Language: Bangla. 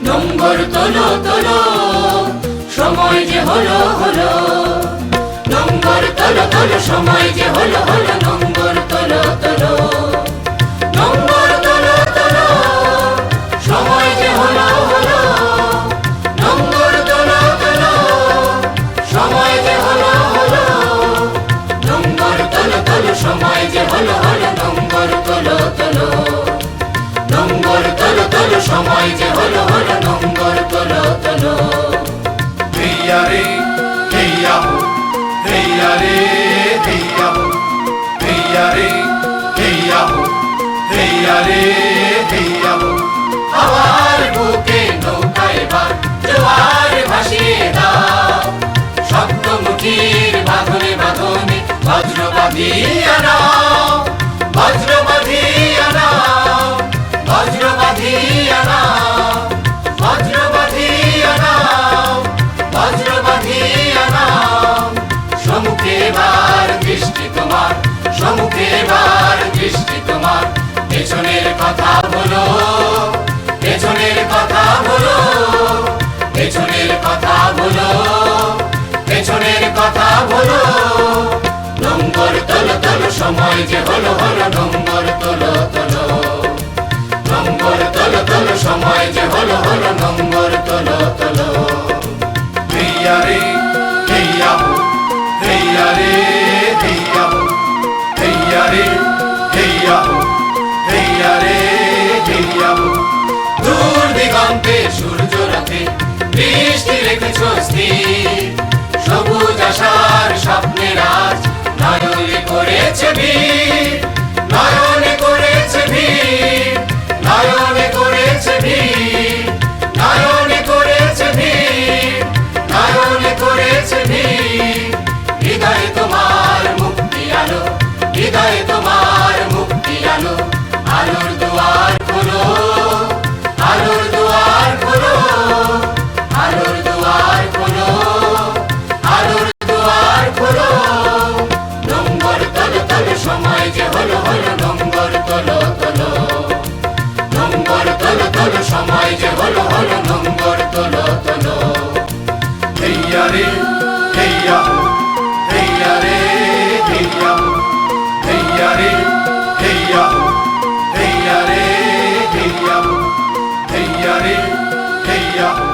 নম্বর তোলো তোলো, সময় যে হলো হলো। নম্বর তোলো তোলো, সময় যে হলো হলো। নম্বর তোলো তোলো, নম্বর তোলো তোলো, সময় যে হলো হলো। নম্বর তোলো তোলো, সময় যে হলো হলো। নম্বর তোলো তোলো, সময় যে হলো হলো। নম্বর তোলো তোলো, নম্বর তোলো তোলো, সময় যে হলো হলো। নম্বর তোলো তোলো। হেইয়া রে হেইয়া হো, হেইয়া রে হেইয়া হো, হেইয়া রে হেইয়া হো, হেইয়া রে হেইয়া হো। আমার বুকে নৌকায় এবার জোয়ার ভাসিয়ে দাও। শব্দমুখীর বাঁধনে বাঁধনে বজ্র বাঁধিয়া নাও, বজ্র বাঁধিয়া নাও, বজ্র বাঁধিয়া নাও, বজ্র বাঁধিয়া নাও, বজ্র বাঁধিয়া নাও। সম্মুখে এবার দৃষ্টি তোমার, সম্মুখে এবার দৃষ্টি তোমার। পেছনের কথা বলো, পেছনের কথা বলো, পেছনের কথা বলো, পেছনের কথা বলো। নম্বর তোলো তোলো, সময় যে হলো হলো। নম্বর তোলো তোলো, নম্বর তোলো তোলো, সময় যে হলো হলো। নম্বর তোলো তোলো। হেইয়া রে হেইয়া হো, হেইয়া রে হেইয়া হো, হেইয়া রে হেইয়া হো, হেইয়া রে হেইয়া হো। দূর দিগন্তে সূর্য রাতে বৃষ্টি রেখেছ স্থির। সবুজ আশার স্বপ্নের আজ নয়নে করেছে ভিড়, নয়নে করেছে ভিড়, নয়নে করেছে ভিড়, নয়নে করেছে ভিড়, নয়নে করেছে ভিড়। হৃদয়ে তোমার মুক্তি আলো, হৃদয়ে তোমার মুক্তি আলো। আলোর দুয়ার খোলো, আলোর দুয়ার খোলো, আলোর দুয়ার খোলো, আলোর দুয়ার খোলো। নম্বর তোলো তোলো, সময় যে হলো হলো। নম্বর তোলো তোলো, নম্বর তোলো তোলো, সময় যে হলো হলো। নম্বর তোলো তোলো। হেইয়া রে হেইয়া হো, হেইয়া রে হেইয়া হো, হেইয়া রে হেইয়া হো, হেইয়া রে হেইয়া হো, হেইয়া রে হেইয়া হো।